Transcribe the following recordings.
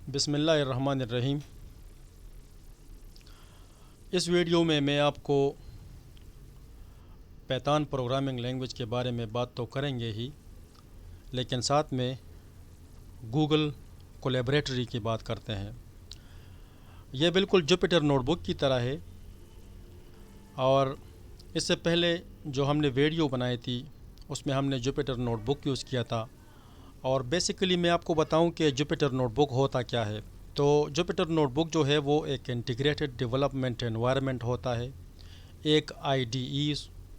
बिस्मिल्लाहिर्रहमानिर्रहीम। इस वीडियो में मैं आपको पैथॉन प्रोग्रामिंग लैंग्वेज के बारे में बात तो करेंगे ही, लेकिन साथ में गूगल कोलैबोरेटरी की बात करते हैं। यह बिल्कुल जुपिटर नोटबुक की तरह है और इससे पहले जो हमने वीडियो बनाई थी उसमें हमने जुपिटर नोटबुक यूज़ किया था। और बेसिकली मैं आपको बताऊं कि जुपिटर नोटबुक होता क्या है। तो जुपिटर नोटबुक जो है वो एक इंटीग्रेटेड डेवलपमेंट एनवायरनमेंट होता है, एक आईडीई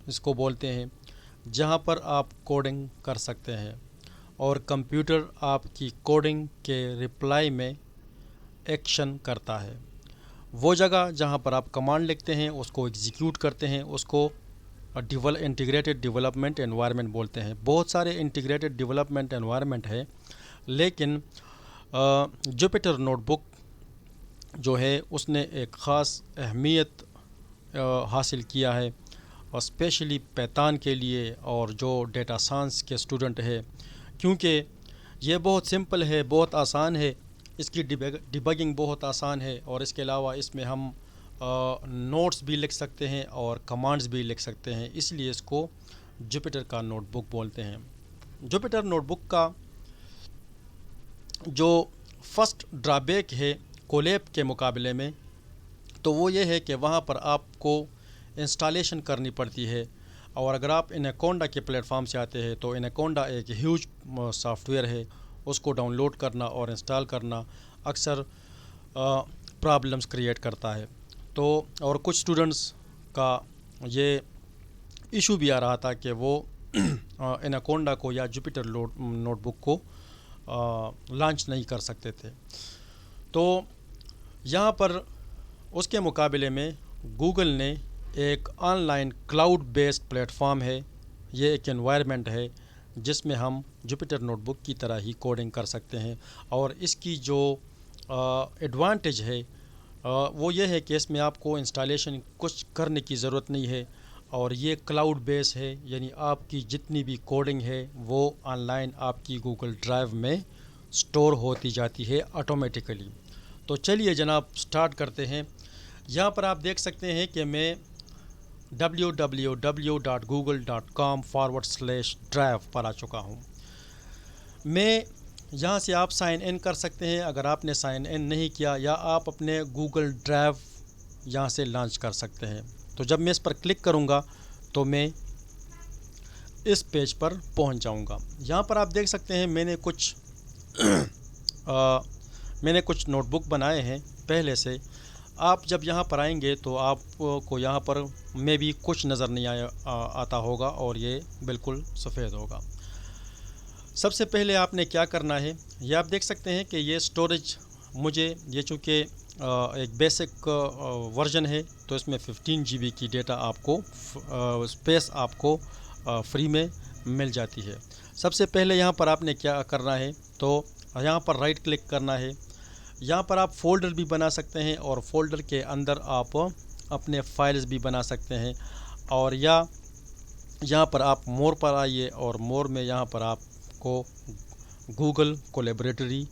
इसको बोलते हैं, जहां पर आप कोडिंग कर सकते हैं और कंप्यूटर आपकी कोडिंग के रिप्लाई में एक्शन करता है। वो जगह जहां पर आप कमांड लिखते हैं उसको एग्जीक्यूट करते हैं, उसको इंटीग्रेटेड डेवलपमेंट एनवायरनमेंट बोलते हैं। बहुत सारे इंटीग्रेटेड डेवलपमेंट एनवायरनमेंट है, लेकिन जुपिटर नोटबुक जो है उसने एक ख़ास अहमियत हासिल किया है, और स्पेशली पैथॉन के लिए और जो डेटा साइंस के स्टूडेंट है, क्योंकि ये बहुत सिंपल है, बहुत आसान है, इसकी डिबगिंग बहुत आसान है और इसके अलावा इसमें हम नोट्स भी लिख सकते हैं और कमांड्स भी लिख सकते हैं, इसलिए इसको जुपिटर का नोटबुक बोलते हैं। जुपिटर नोटबुक का जो फर्स्ट ड्रॉबैक है कोलैब के मुकाबले में, तो वो ये है कि वहाँ पर आपको इंस्टॉलेशन करनी पड़ती है। और अगर आप एनाकोंडा के प्लेटफॉर्म से आते हैं तो एनाकोंडा एक ह्यूज सॉफ्टवेयर है, उसको डाउनलोड करना और इंस्टॉल करना अक्सर प्रॉब्लम्स क्रिएट करता है। तो और कुछ स्टूडेंट्स का ये इशू भी आ रहा था कि वो एनाकोंडा को या जुपिटर नोटबुक को लॉन्च नहीं कर सकते थे। तो यहाँ पर उसके मुकाबले में गूगल ने एक ऑनलाइन क्लाउड बेस्ड प्लेटफॉर्म है, ये एक एनवायरनमेंट है जिसमें हम जुपिटर नोटबुक की तरह ही कोडिंग कर सकते हैं। और इसकी जो एडवांटेज है वो ये है कि इसमें आपको इंस्टॉलेशन कुछ करने की ज़रूरत नहीं है, और ये क्लाउड बेस है, यानी आपकी जितनी भी कोडिंग है वो ऑनलाइन आपकी गूगल ड्राइव में स्टोर होती जाती है ऑटोमेटिकली। तो चलिए जनाब स्टार्ट करते हैं। यहाँ पर आप देख सकते हैं कि मैं www.google.com/drive पर आ चुका हूँ। मैं यहाँ से आप साइन इन कर सकते हैं अगर आपने साइन इन नहीं किया, या आप अपने गूगल ड्राइव यहाँ से लॉन्च कर सकते हैं। तो जब मैं इस पर क्लिक करूँगा तो मैं इस पेज पर पहुँच जाऊँगा। यहाँ पर आप देख सकते हैं मैंने कुछ नोटबुक बनाए हैं पहले से। आप जब यहाँ पर आएंगे तो आपको यहाँ पर में भी कुछ नज़र नहीं आता होगा और ये बिल्कुल सफ़ेद होगा। सबसे पहले आपने क्या करना है, ये आप देख सकते हैं कि ये स्टोरेज मुझे ये चूँकि एक बेसिक वर्जन है तो इसमें 15 GB की डेटा आपको स्पेस आपको फ्री में मिल जाती है। सबसे पहले यहाँ पर आपने क्या करना है, तो यहाँ पर राइट क्लिक करना है। यहाँ पर आप फ़ोल्डर भी बना सकते हैं और फ़ोल्डर के अंदर आप अपने फाइल्स भी बना सकते हैं। और या यहाँ पर आप मोर पर आइए और मोर में यहाँ पर आपको गूगल कोलैबोरेटरी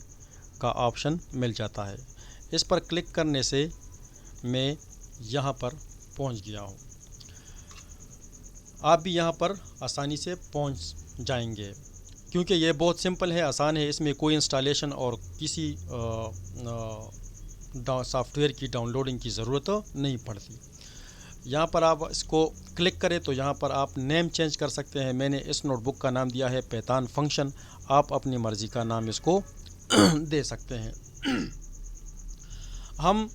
का ऑप्शन मिल जाता है। इस पर क्लिक करने से मैं यहाँ पर पहुँच गया हूँ। आप भी यहाँ पर आसानी से पहुँच जाएंगे क्योंकि ये बहुत सिंपल है, आसान है, इसमें कोई इंस्टॉलेशन और किसी सॉफ्टवेयर की डाउनलोडिंग की ज़रूरत नहीं पड़ती। यहाँ पर आप इसको क्लिक करें तो यहाँ पर आप नेम चेंज कर सकते हैं। मैंने इस नोटबुक का नाम दिया है पैथॉन फंक्शन, आप अपनी मर्ज़ी का नाम इसको दे सकते हैं। हम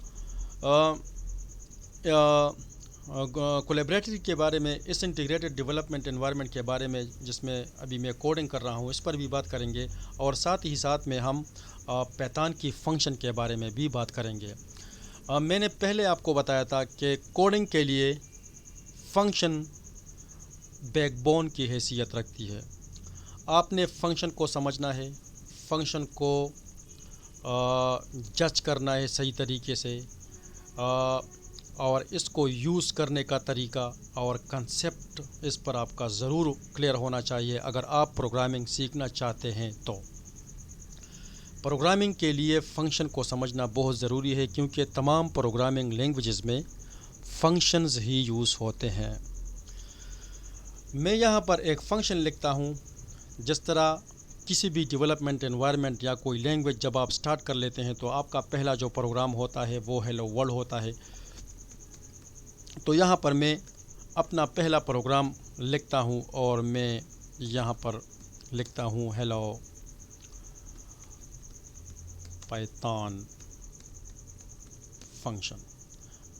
कोलैबोरेटरी के बारे में, इस इंटीग्रेटेड डेवलपमेंट एनवायरनमेंट के बारे में जिसमें अभी मैं कोडिंग कर रहा हूँ, इस पर भी बात करेंगे और साथ ही साथ में हम पैथॉन की फ़ंक्शन के बारे में भी बात करेंगे। मैंने पहले आपको बताया था कि कोडिंग के लिए फ़ंक्शन बैकबोन की हैसियत रखती है। आपने फ़ंक्शन को समझना है, फ़ंक्शन को जज करना है सही तरीके से, और इसको यूज़ करने का तरीका और कंसेप्ट इस पर आपका ज़रूर क्लियर होना चाहिए अगर आप प्रोग्रामिंग सीखना चाहते हैं। तो प्रोग्रामिंग के लिए फ़ंक्शन को समझना बहुत ज़रूरी है, क्योंकि तमाम प्रोग्रामिंग लैंग्वेजेस में फ़ंक्शंस ही यूज़ होते हैं। मैं यहाँ पर एक फ़ंक्शन लिखता हूँ। जिस तरह किसी भी डेवलपमेंट एनवायरनमेंट या कोई लैंग्वेज जब आप स्टार्ट कर लेते हैं तो आपका पहला जो प्रोग्राम होता है वो हेलो वर्ल्ड होता है। तो यहाँ पर मैं अपना पहला प्रोग्राम लिखता हूँ और मैं यहाँ पर लिखता हूँ हेलो पाइथन फंक्शन।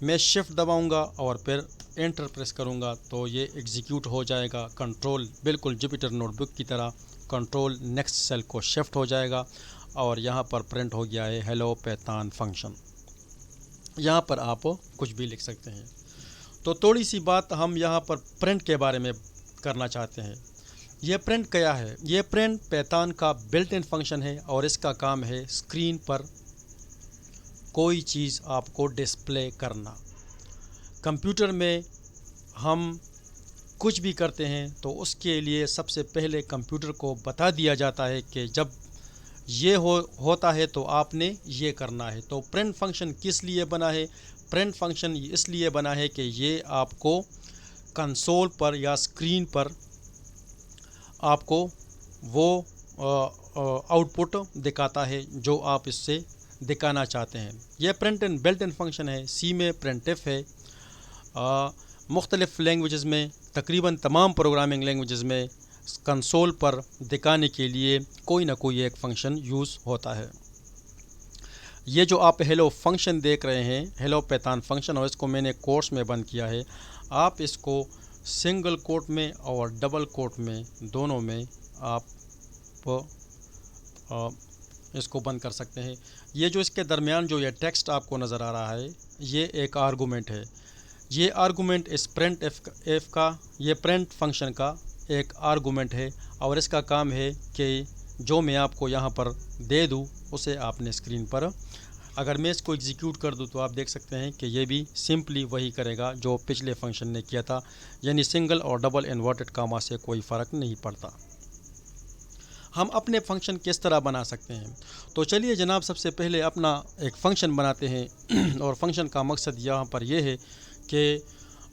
मैं शिफ्ट दबाऊंगा और फिर एंटर प्रेस करूंगा तो ये एग्जीक्यूट हो जाएगा। कंट्रोल बिल्कुल जुपिटर नोटबुक की तरह कंट्रोल नेक्स्ट सेल को शिफ्ट हो जाएगा और यहाँ पर प्रिंट हो गया है हेलो पाइथन फंक्शन। यहाँ पर आप कुछ भी लिख सकते हैं। तो थोड़ी सी बात हम यहाँ पर प्रिंट के बारे में करना चाहते हैं। यह प्रिंट क्या है? यह प्रिंट पाइथन का बिल्ट इन फंक्शन है और इसका काम है स्क्रीन पर कोई चीज़ आपको डिस्प्ले करना। कंप्यूटर में हम कुछ भी करते हैं तो उसके लिए सबसे पहले कंप्यूटर को बता दिया जाता है कि जब ये होता है तो आपने ये करना है। तो प्रिंट फंक्शन किस लिए बना है? प्रिंट फंक्शन इसलिए बना है कि ये आपको कंसोल पर या स्क्रीन पर आपको वो आउटपुट दिखाता है जो आप इससे दिखाना चाहते हैं। यह print and built in function है। सी में प्रिंटफ है। मुख्तलिफ़ लैंग्वेजेस में, तकरीबन तमाम प्रोग्रामिंग लैंग्वेजेस में कंसोल पर दिखाने के लिए कोई ना कोई एक फ़ंक्शन यूज़ होता है। ये जो आप हेलो फंक्शन देख रहे हैं, हेलो पाइथन फंक्शन, और इसको मैंने कोट्स में बंद किया है। आप इसको सिंगल कोट में और डबल कोट में दोनों में आप इसको बंद कर सकते हैं। ये जो इसके दरमियान जो ये टेक्स्ट आपको नज़र आ रहा है, ये एक आर्गूमेंट है। ये आर्गूमेंट इस प्रिंट एफ का, ये प्रिंट फंक्शन का एक आर्गूमेंट है और इसका काम है कि जो मैं आपको यहाँ पर दे दूँ उसे आपने स्क्रीन पर, अगर मैं इसको एग्जीक्यूट कर दूँ तो आप देख सकते हैं कि ये भी सिंपली वही करेगा जो पिछले फंक्शन ने किया था, यानी सिंगल और डबल इन्वर्टेड कामा से कोई फ़र्क नहीं पड़ता। हम अपने फंक्शन किस तरह बना सकते हैं? तो चलिए जनाब, सबसे पहले अपना एक फ़ंक्शन बनाते हैं और फंक्शन का मकसद यहाँ पर यह है कि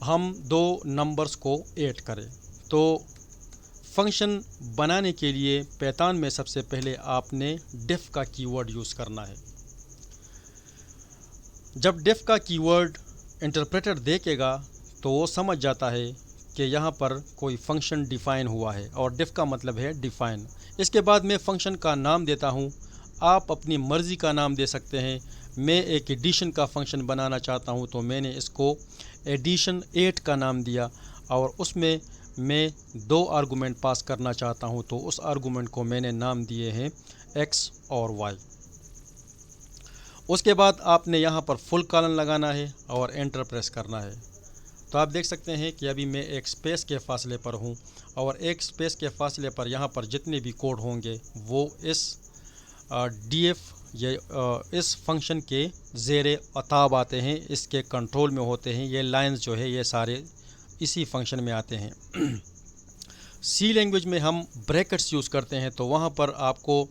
हम दो नंबर्स को ऐड करें। तो फंक्शन बनाने के लिए पाइथन में सबसे पहले आपने डिफ का कीवर्ड यूज़ करना है। जब डिफ का कीवर्ड इंटरप्रेटर देखेगा तो वो समझ जाता है कि यहाँ पर कोई फंक्शन डिफ़ाइन हुआ है और डिफ का मतलब है डिफ़ाइन। इसके बाद मैं फ़ंक्शन का नाम देता हूँ। आप अपनी मर्ज़ी का नाम दे सकते हैं। मैं एक एडिशन का फंक्शन बनाना चाहता हूँ तो मैंने इसको एडिशन 8 का नाम दिया और उसमें मैं 2 आर्गूमेंट पास करना चाहता हूँ तो उस आर्गूमेंट को मैंने नाम दिए हैं x और y। उसके बाद आपने यहाँ पर फुल कॉलन लगाना है और एंटर प्रेस करना है। तो आप देख सकते हैं कि अभी मैं एक स्पेस के फासले पर हूँ और एक स्पेस के फासले पर यहाँ पर जितने भी कोड होंगे वो इस df ये इस फंक्शन के ज़ेरे अताब आते हैं, इसके कंट्रोल में होते हैं। ये लाइंस जो है ये सारे इसी फंक्शन में आते हैं। सी लैंग्वेज में हम ब्रैकेट्स यूज़ करते हैं तो वहाँ पर आपको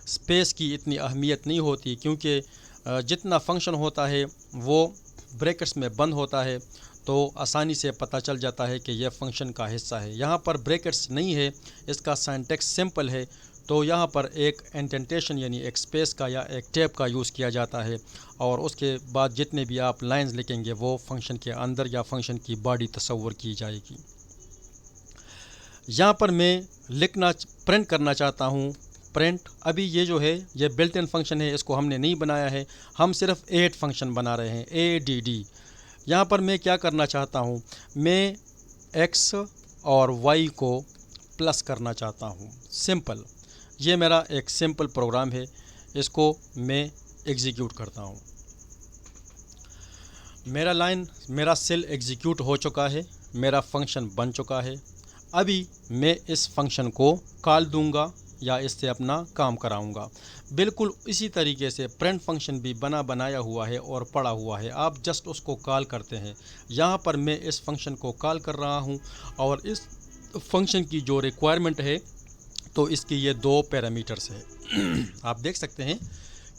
स्पेस की इतनी अहमियत नहीं होती, क्योंकि जितना फंक्शन होता है वो ब्रैकेट्स में बंद होता है तो आसानी से पता चल जाता है कि यह फंक्शन का हिस्सा है। यहाँ पर ब्रैकेट्स नहीं है, इसका सिंटैक्स सिंपल है। तो यहाँ पर एक इंडेंटेशन यानी एक स्पेस का या एक टैब का यूज़ किया जाता है और उसके बाद जितने भी आप लाइंस लिखेंगे वो फंक्शन के अंदर या फंक्शन की बॉडी तस्वर की जाएगी। यहाँ पर मैं प्रिंट करना चाहता हूँ प्रिंट। अभी ये जो है ये बिल्ट इन फंक्शन है, इसको हमने नहीं बनाया है, हम सिर्फ ऐड फंक्शन बना रहे हैं, ADD। यहाँ पर मैं क्या करना चाहता हूँ, मैं x और y को प्लस करना चाहता हूँ। सिंपल, ये मेरा एक सिंपल प्रोग्राम है, इसको मैं एग्जीक्यूट करता हूँ। मेरा सेल एग्जीक्यूट हो चुका है, मेरा फंक्शन बन चुका है। अभी मैं इस फंक्शन को कॉल दूंगा या इससे अपना काम कराऊंगा। बिल्कुल इसी तरीके से प्रिंट फंक्शन भी बनाया हुआ है और पड़ा हुआ है, आप जस्ट उसको कॉल करते हैं। यहाँ पर मैं इस फंक्शन को कॉल कर रहा हूँ और इस फंक्शन की जो रिक्वायरमेंट है तो इसकी ये 2 पैरामीटर्स है। आप देख सकते हैं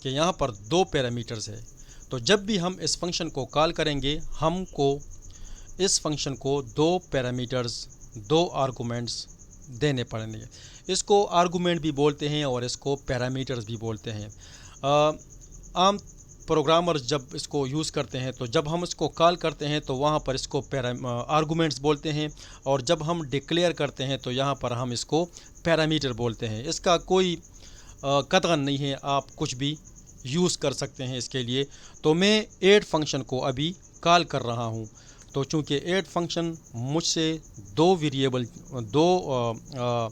कि यहाँ पर 2 पैरामीटर्स है। तो जब भी हम इस फंक्शन को कॉल करेंगे, हमको इस फंक्शन को 2 पैरामीटर्स, 2 आर्गूमेंट्स देने पड़ेंगे। इसको आर्गूमेंट भी बोलते हैं और इसको पैरामीटर्स भी बोलते हैं। आम प्रोग्रामर्स जब इसको यूज़ करते हैं, तो जब हम इसको कॉल करते हैं तो वहाँ पर इसको आर्गूमेंट्स बोलते हैं, और जब हम डिक्लेयर करते हैं तो यहाँ पर हम इसको पैरामीटर बोलते हैं। इसका कोई कतगन नहीं है, आप कुछ भी यूज़ कर सकते हैं इसके लिए। तो मैं ऐड फंक्शन को अभी कॉल कर रहा हूँ। तो चूँकि ऐड फंक्शन मुझसे 2 वेरिएबल, 2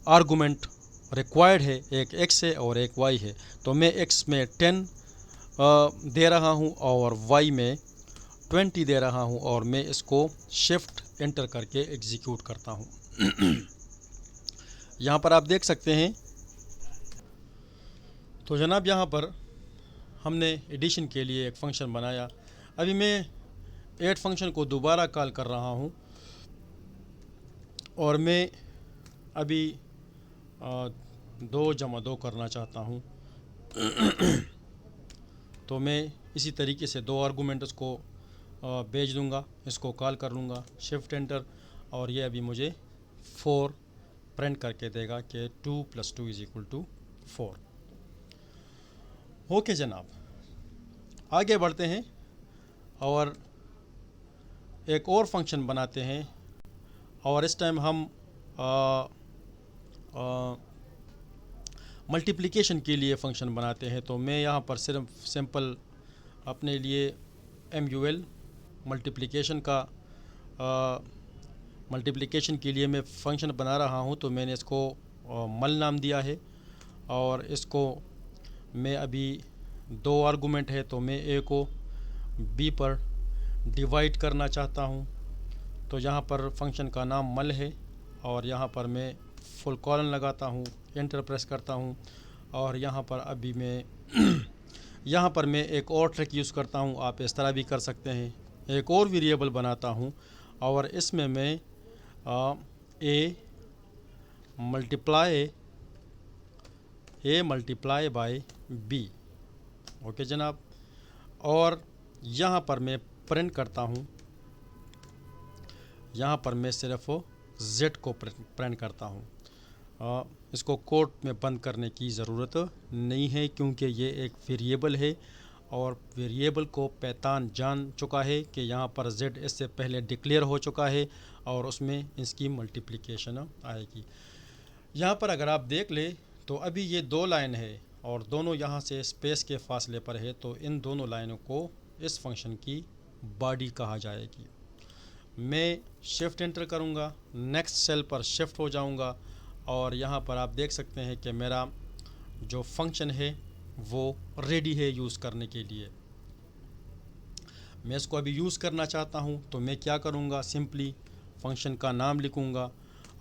आर्गूमेंट रिक्वायर्ड है, एक x है और एक y है। तो मैं x में 10 दे रहा हूँ और y में 20 दे रहा हूँ, और मैं इसको शिफ्ट एंटर करके एग्जीक्यूट करता हूँ। यहाँ पर आप देख सकते हैं। तो जनाब यहाँ पर हमने एडिशन के लिए एक फ़ंक्शन बनाया। अभी मैं ऐड फंक्शन को दोबारा कॉल कर रहा हूँ और मैं अभी 2 + 2 करना चाहता हूँ। तो मैं इसी तरीके से 2 आर्गूमेंट्स को भेज दूँगा, इसको कॉल कर लूँगा, शिफ्ट एंटर, और ये अभी मुझे 4 प्रिंट करके देगा कि 2 + 2 = 4। ओके जनाब, आगे बढ़ते हैं और एक और फंक्शन बनाते हैं, और इस टाइम हम मल्टीप्लिकेशन के लिए फ़ंक्शन बनाते हैं। तो मैं यहाँ पर सिर्फ सिंपल अपने लिए MUL मल्टीप्लिकेशन का मल्टीप्लिकेशन के लिए मैं फ़ंक्शन बना रहा हूँ। तो मैंने इसको मल नाम दिया है, और इसको मैं अभी 2 आर्गूमेंट है, तो मैं A को B पर डिवाइड करना चाहता हूँ। तो यहाँ पर फंक्शन का नाम मल है, और यहाँ पर मैं फुल कॉलन लगाता हूँ, एंटर प्रेस करता हूँ, और यहाँ पर अभी मैं यहाँ पर मैं एक और ट्रिक यूज़ करता हूँ। आप इस तरह भी कर सकते हैं। एक और वेरिएबल बनाता हूँ और इसमें मैं A multiply by B। Okay जनाब, और यहाँ पर मैं प्रिंट करता हूँ, यहाँ पर मैं सिर्फ Z को प्रिंट करता हूँ। इसको कोट में बंद करने की ज़रूरत नहीं है, क्योंकि ये एक वेरिएबल है और वेरिएबल को पहचान जान चुका है कि यहाँ पर Z इससे पहले डिक्लेयर हो चुका है और उसमें इसकी मल्टीप्लिकेशन आएगी। यहाँ पर अगर आप देख ले तो अभी ये 2 लाइन है और दोनों यहाँ से स्पेस के फासले पर है, तो इन दोनों लाइनों को इस फंक्शन की बॉडी कहा जाएगी। मैं शिफ्ट एंटर करूँगा, नेक्स्ट सेल पर शिफ्ट हो जाऊँगा, और यहाँ पर आप देख सकते हैं कि मेरा जो फंक्शन है वो रेडी है यूज़ करने के लिए। मैं इसको अभी यूज़ करना चाहता हूँ, तो मैं क्या करूँगा, सिंपली फंक्शन का नाम लिखूँगा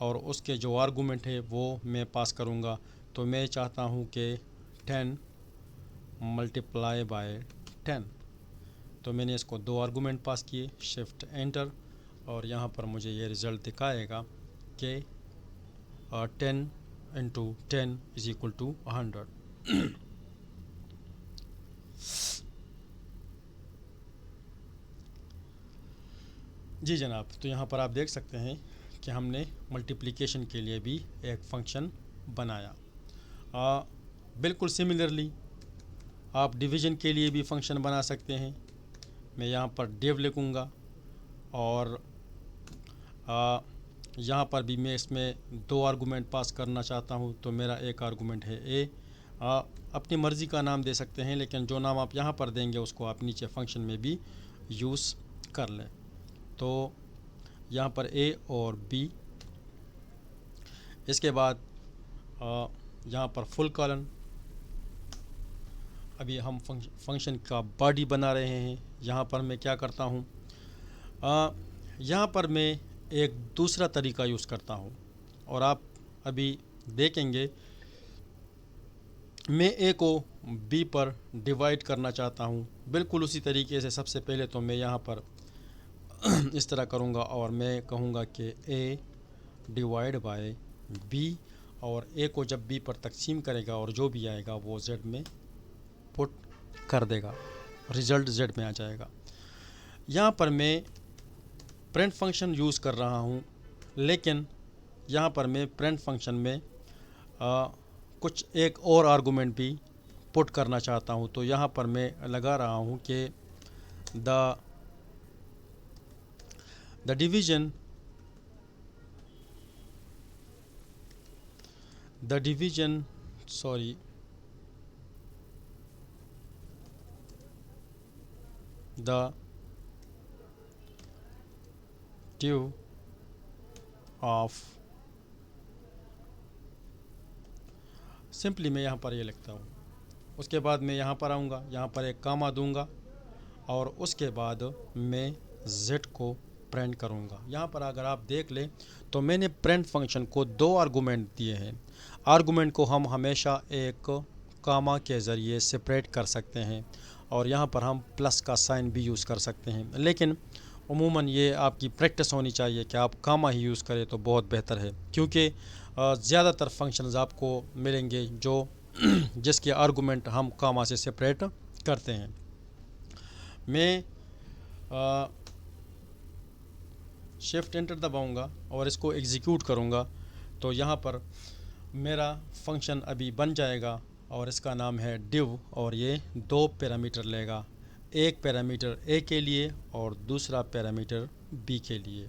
और उसके जो आर्गूमेंट है वो मैं पास करूँगा। तो मैं चाहता हूँ कि 10 मल्टीप्लाई बाय 10। तो मैंने इसको 2 आर्गूमेंट पास किए, शिफ्ट एंटर, और यहाँ पर मुझे ये रिज़ल्ट दिखाएगा कि 10 × 10 = 100। जी जनाब, तो यहाँ पर आप देख सकते हैं कि हमने मल्टीप्लिकेशन के लिए भी एक फ़ंक्शन बनाया। बिल्कुल सिमिलरली आप डिवीज़न के लिए भी फ़ंक्शन बना सकते हैं। मैं यहाँ पर डिव लिखूँगा और यहाँ पर भी मैं इसमें 2 आर्गूमेंट पास करना चाहता हूँ। तो मेरा एक आर्गूमेंट है A। अपनी मर्ज़ी का नाम दे सकते हैं, लेकिन जो नाम आप यहाँ पर देंगे उसको आप नीचे फंक्शन में भी यूज़ कर लें। तो यहाँ पर A और B, इसके बाद यहाँ पर फुल कॉलन। अभी हम फंक्शन का बॉडी बना रहे हैं। यहाँ पर मैं क्या करता हूँ, यहाँ पर मैं एक दूसरा तरीका यूज़ करता हूँ और आप अभी देखेंगे। मैं A को B पर डिवाइड करना चाहता हूँ। बिल्कुल उसी तरीके से सबसे पहले तो मैं यहाँ पर इस तरह करूँगा और मैं कहूँगा कि A डिवाइड बाय B, और ए को जब बी पर तकसीम करेगा और जो भी आएगा वो जेड में पुट कर देगा, रिज़ल्ट जेड में आ जाएगा। यहाँ पर मैं प्रिंट फंक्शन यूज़ कर रहा हूँ, लेकिन यहाँ पर मैं प्रिंट फंक्शन में कुछ एक और आर्गुमेंट भी पुट करना चाहता हूँ। तो यहाँ पर मैं लगा रहा हूँ कि the division sorry the div of, simply मैं यहाँ पर ये लिखता हूँ। उसके बाद मैं यहाँ पर आऊँगा, यहाँ पर एक कामा दूंगा और उसके बाद मैं z को प्रिंट करूँगा। यहाँ पर अगर आप देख लें तो मैंने प्रिंट फंक्शन को दो आर्गुमेंट दिए हैं। आर्गुमेंट को हम हमेशा एक कामा के ज़रिए सेपरेट कर सकते हैं और यहाँ पर हम प्लस का साइन भी यूज़ कर सकते हैं, लेकिन उमूमन ये आपकी प्रैक्टिस होनी चाहिए कि आप कामा ही यूज़ करें तो बहुत बेहतर है, क्योंकि ज़्यादातर फंक्शंस आपको मिलेंगे जो जिसके आर्गुमेंट हम कामा से सेपरेट करते हैं। मैं शिफ्ट एंटर दबाऊंगा और इसको एग्जीक्यूट करूंगा तो यहाँ पर मेरा फंक्शन अभी बन जाएगा और इसका नाम है div और ये दो पैरामीटर लेगा, एक पैरामीटर a के लिए और दूसरा पैरामीटर b के लिए।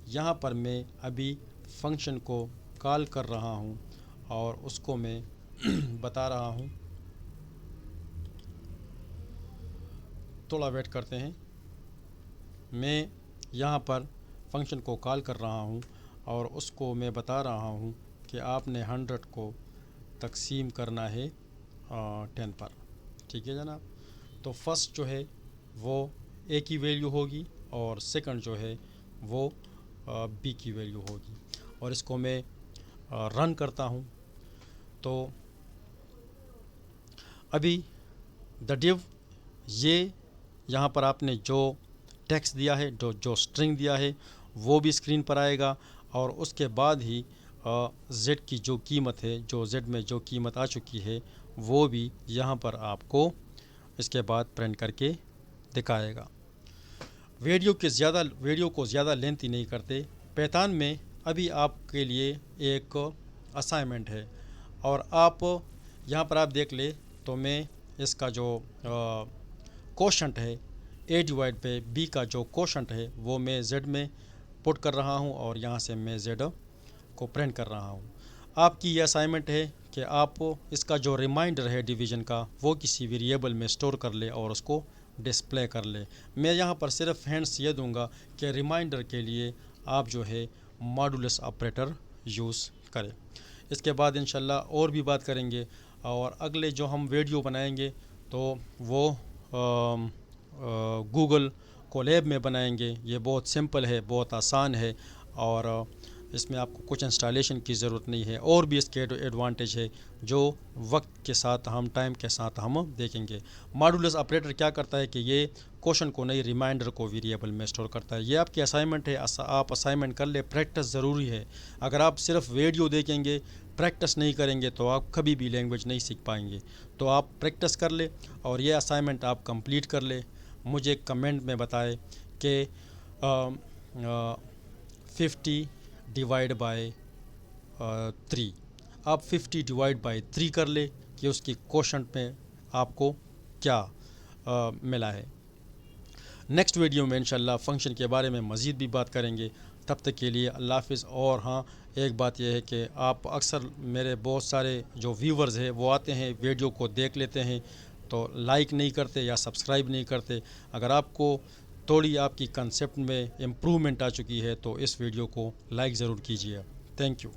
यहाँ पर मैं अभी फंक्शन को कॉल कर रहा हूँ और उसको मैं बता रहा हूँ, थोड़ा वेट करते हैं। मैं यहाँ पर फंक्शन को कॉल कर रहा हूँ और उसको मैं बता रहा हूँ कि आपने 100 को तकसीम करना है 10 पर, ठीक है जनाब। तो फर्स्ट जो है वो ए की वैल्यू होगी और सेकंड जो है वो बी की वैल्यू होगी। और इसको मैं रन करता हूँ तो अभी द div, ये यहाँ पर आपने जो टेक्स्ट दिया है, जो स्ट्रिंग दिया है वो भी स्क्रीन पर आएगा और उसके बाद ही z की जो कीमत है, जो z में जो कीमत आ चुकी है वो भी यहाँ पर आपको इसके बाद प्रिंट करके दिखाएगा। वीडियो को ज़्यादा लेंथी नहीं करते। पैथॉन में अभी आपके लिए एक असाइनमेंट है और आप यहाँ पर आप देख ले तो मैं इसका जो कोशंट है a डिवाइड पे b का जो कोशंट है वो मैं z में पुट कर रहा हूँ और यहाँ से मैं z को प्रिंट कर रहा हूँ। आपकी ये असाइनमेंट है कि आप इसका जो रिमाइंडर है डिवीज़न का वो किसी वेरिएबल में स्टोर कर ले और उसको डिस्प्ले कर ले। मैं यहाँ पर सिर्फ हैंड्स ये दूंगा कि रिमाइंडर के लिए आप जो है मॉडुलस ऑपरेटर यूज़ करें। इसके बाद इंशाल्लाह और भी बात करेंगे और अगले जो हम वीडियो बनाएंगे तो वो गूगल कोलैब में बनाएंगे। ये बहुत सिंपल है, बहुत आसान है और इसमें आपको कुछ इंस्टॉलेशन की ज़रूरत नहीं है। और भी इसके एडवांटेज है जो वक्त के साथ हम टाइम के साथ हम देखेंगे। मॉडुलस ऑपरेटर क्या करता है कि ये क्वेश्चन को नहीं, रिमाइंडर को वेरिएबल में स्टोर करता है। ये आपकी असाइनमेंट है, आप असाइनमेंट कर ले। प्रैक्टिस ज़रूरी है। अगर आप सिर्फ वीडियो देखेंगे, प्रैक्टिस नहीं करेंगे तो आप कभी भी लैंग्वेज नहीं सीख पाएंगे। तो आप प्रैक्टिस कर ले और ये असाइनमेंट आप कंप्लीट कर ले। मुझे कमेंट में बताएं कि 50 डिवाइड बाय 3, आप 50 डिवाइड बाय 3 कर ले कि उसकी क्वोशंट में आपको क्या मिला है। नेक्स्ट वीडियो में इंशाल्लाह फंक्शन के बारे में मज़ीद भी बात करेंगे। तब तक के लिए अल्लाह हाफ़िज़। और हाँ, एक बात यह है कि आप अक्सर मेरे बहुत सारे जो व्यूवर्स हैं वो आते हैं, वीडियो को देख लेते हैं तो लाइक नहीं करते या सब्सक्राइब नहीं करते। अगर आपको थोड़ी आपकी कंसेप्ट में इम्प्रूवमेंट आ चुकी है तो इस वीडियो को लाइक ज़रूर कीजिए। Thank you.